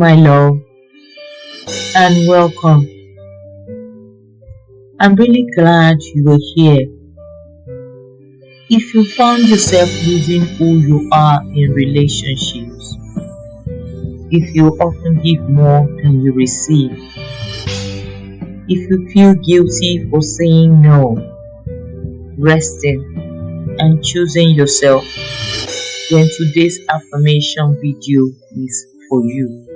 my love, and welcome. I'm really glad you are here. If you found yourself losing who you are in relationships, if you often give more than you receive, if you feel guilty for saying no, resting, and choosing yourself, then today's affirmation video is for you.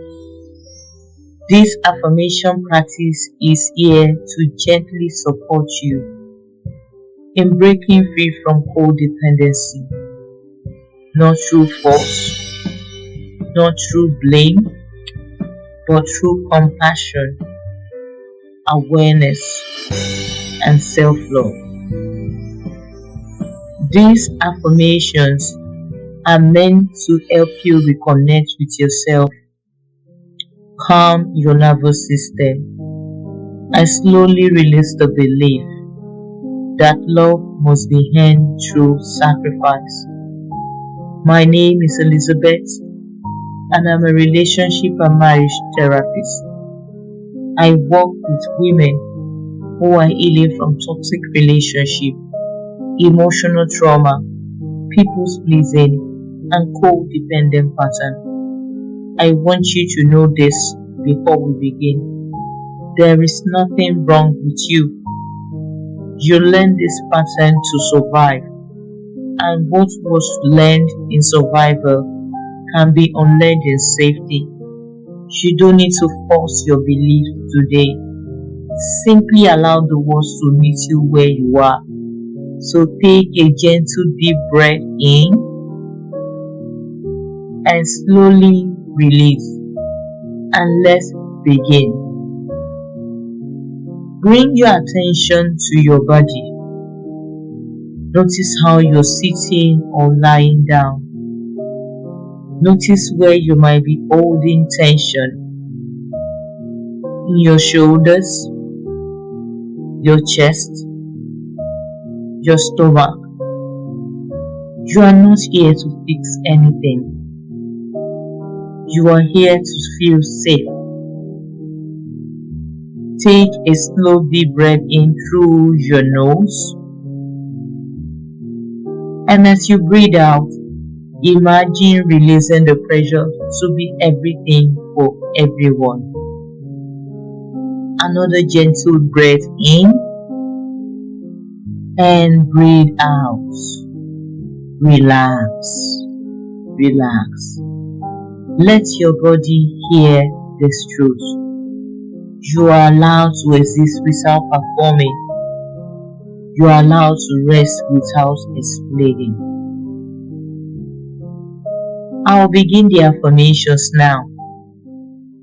This affirmation practice is here to gently support you in breaking free from codependency, not through force, not through blame, but through compassion, awareness, and self-love. These affirmations are meant to help you reconnect with yourself, calm your nervous system, and slowly release the belief that love must be earned through sacrifice. My name is Elizabeth, and I'm a relationship and marriage therapist. I work with women who are healing from toxic relationship, emotional trauma, people's pleasing, and codependent pattern. I want you to know this before we begin. There is nothing wrong with you. You learned this pattern to survive, and what was learned in survival can be unlearned in safety. You don't need to force your belief today. Simply allow the words to meet you where you are. So take a gentle deep breath in and slowly release, and let's begin. Bring your attention to your body. Notice how you're sitting or lying down. Notice where you might be holding tension. In your shoulders, your chest, your stomach. You are not here to fix anything. You are here to feel safe. Take a slow deep breath in through your nose. And as you breathe out, imagine releasing the pressure to be everything for everyone. Another gentle breath in and breathe out. Relax. Relax. Let your body hear this truth. You are allowed to exist without performing. You are allowed to rest without explaining. I'll begin the affirmations now.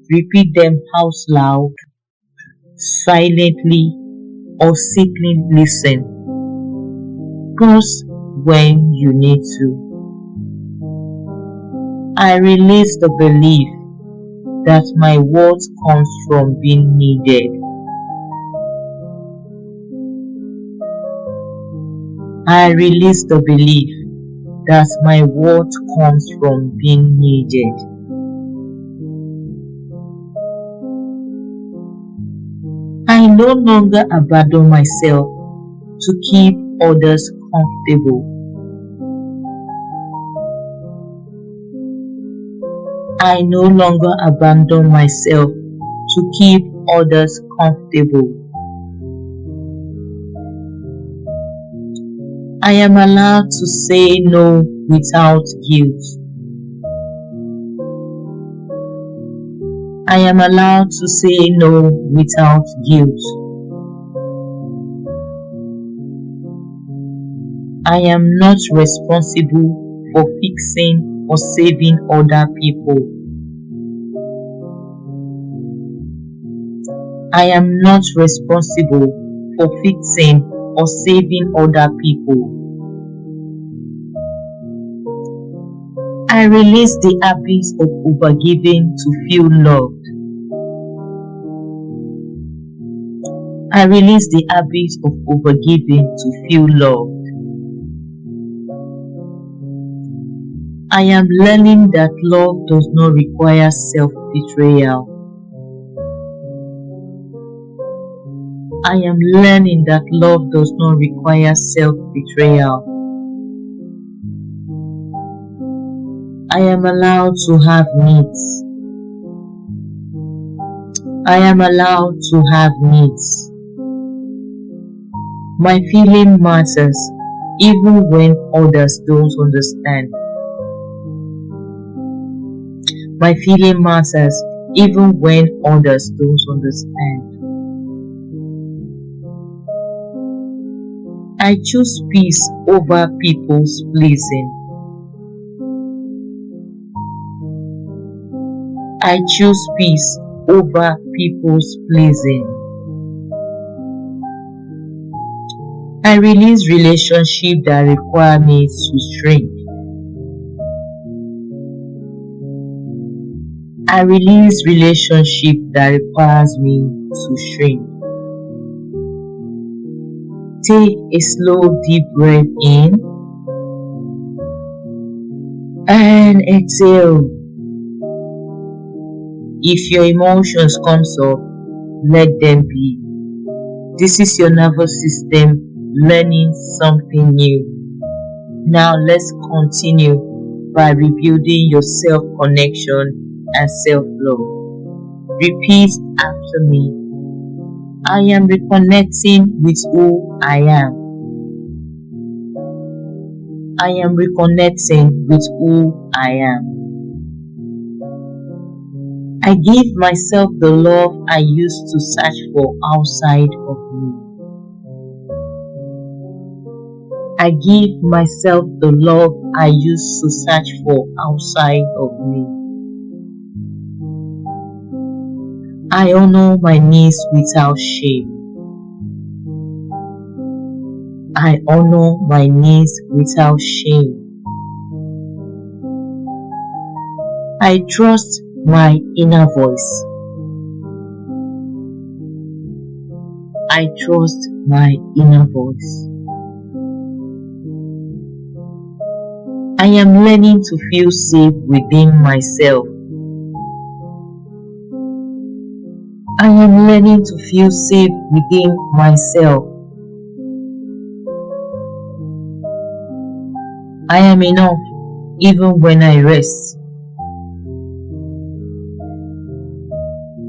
Repeat them out loud, silently, or simply listen. Pause when you need to. I release the belief that my worth comes from being needed. I release the belief that my worth comes from being needed. I no longer abandon myself to keep others comfortable. I no longer abandon myself to keep others comfortable. I am allowed to say no without guilt. I am allowed to say no without guilt. I am not responsible for fixing or saving other people. I am not responsible for fixing or saving other people. I release the habit of overgiving to feel loved. I release the habit of overgiving to feel loved. I am learning that love does not require self-betrayal. I am learning that love does not require self-betrayal. I am allowed to have needs. I am allowed to have needs. My feeling matters even when others don't understand. My feeling matters even when others don't understand. I choose peace over people's pleasing. I choose peace over people's pleasing. I release relationships that require me to shrink. I release relationship that requires me to shrink. Take a slow deep breath in and exhale. If your emotions comes up, let them be. This is your nervous system learning something new. Now let's continue by rebuilding your self-connection and self-love. Repeat after me. I am reconnecting with who I am. I am reconnecting with who I am. I give myself the love I used to search for outside of me. I give myself the love I used to search for outside of me. I honor my needs without shame. I honor my needs without shame. I trust my inner voice. I trust my inner voice. I am learning to feel safe within myself. I am learning to feel safe within myself. I am enough even when I rest.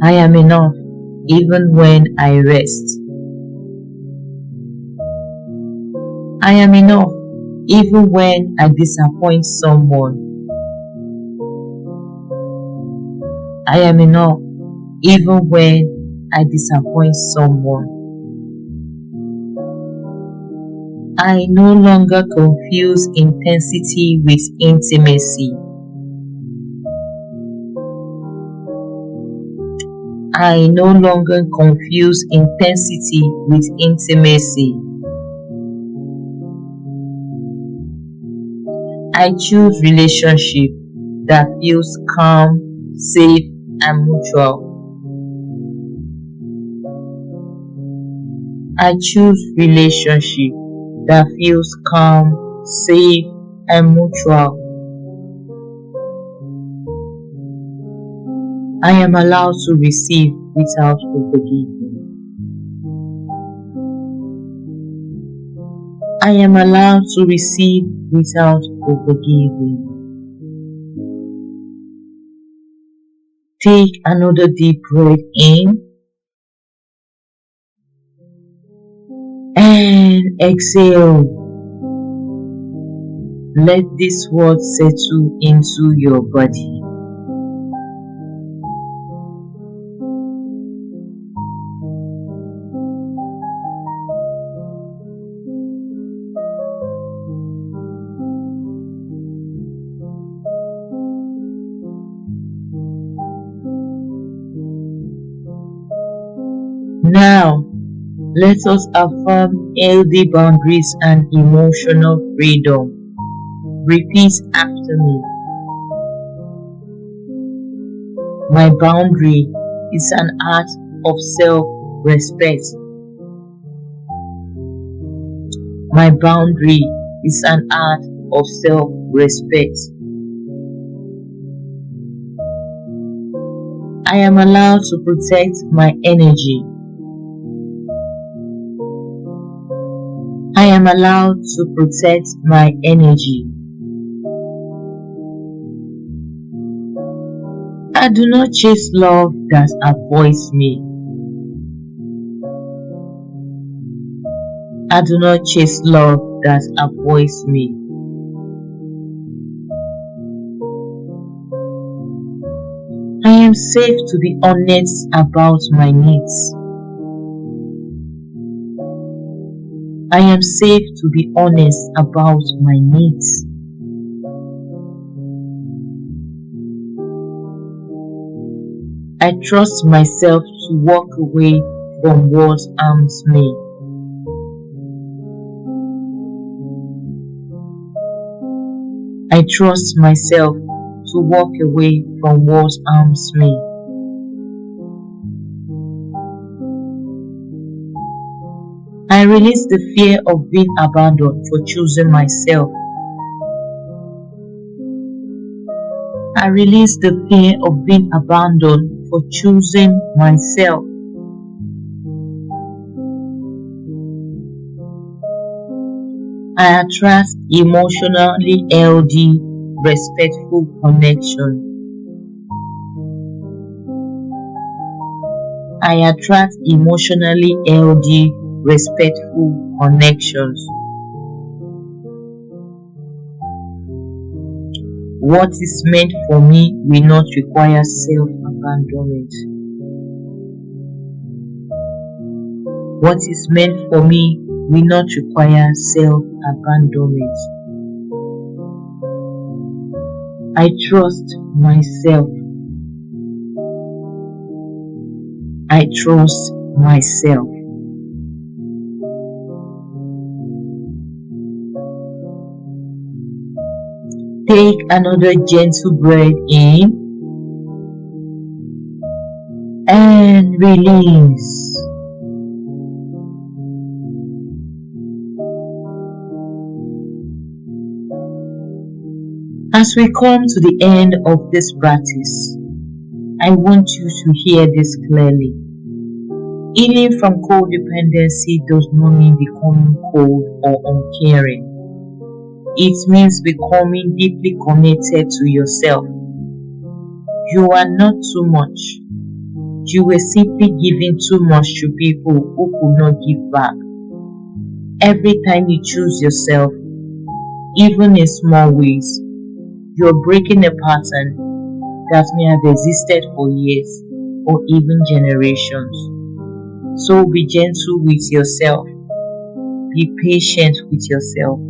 I am enough even when I rest. I am enough even when I disappoint someone. I am enough even when I disappoint someone. I no longer confuse intensity with intimacy. I no longer confuse intensity with intimacy. I choose relationship that feels calm, safe, and mutual. I choose relationship that feels calm, safe, and mutual. I am allowed to receive without overgiving. I am allowed to receive without overgiving. Take another deep breath in and exhale. Let this word settle into your body. Now, let us affirm healthy boundaries and emotional freedom. Repeat after me. My boundary is an act of self-respect. My boundary is an act of self-respect. I am allowed to protect my energy. I am allowed to protect my energy. I do not chase love that avoids me. I do not chase love that avoids me. I am safe to be honest about my needs. I am safe to be honest about my needs. I trust myself to walk away from what harms me. I trust myself to walk away from what harms me. I release the fear of being abandoned for choosing myself. I release the fear of being abandoned for choosing myself. I attract emotionally healthy, respectful connection. I attract emotionally healthy, respectful connections. What is meant for me will not require self-abandonment. What is meant for me will not require self-abandonment. I trust myself. I trust myself. Take another gentle breath in and release. As we come to the end of this practice, I want you to hear this clearly. Healing from codependency does not mean becoming cold or uncaring. It means becoming deeply connected to yourself. You are not too much. You were simply giving too much to people who could not give back. Every time you choose yourself, even in small ways, you're breaking a pattern that may have existed for years or even generations. So be gentle with yourself. Be patient with yourself.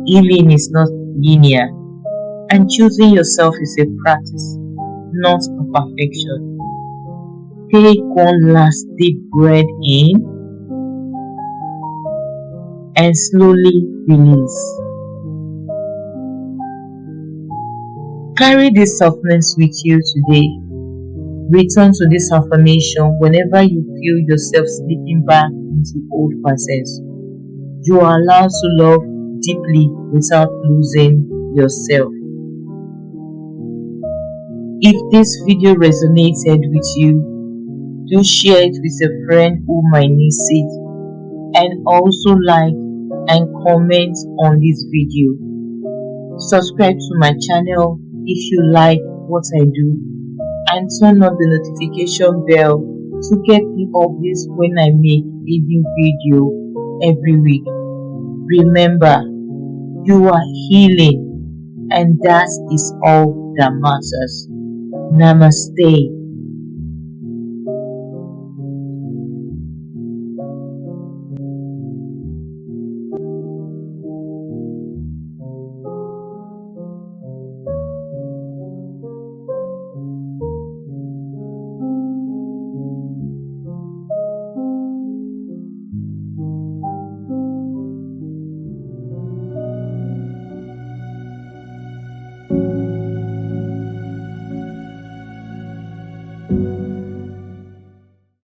Healing is not linear, and choosing yourself is a practice, not a perfection. Take one last deep breath in and slowly release. Carry this softness with you today. Return to this affirmation whenever you feel yourself slipping back into old patterns. You are allowed to love deeply without losing yourself. If this video resonated with you, do share it with a friend who might need it, and also like and comment on this video. Subscribe to my channel if you like what I do, and turn on the notification bell to get the updates when I make a new video every week. Remember, you are healing, and that is all that matters. Namaste.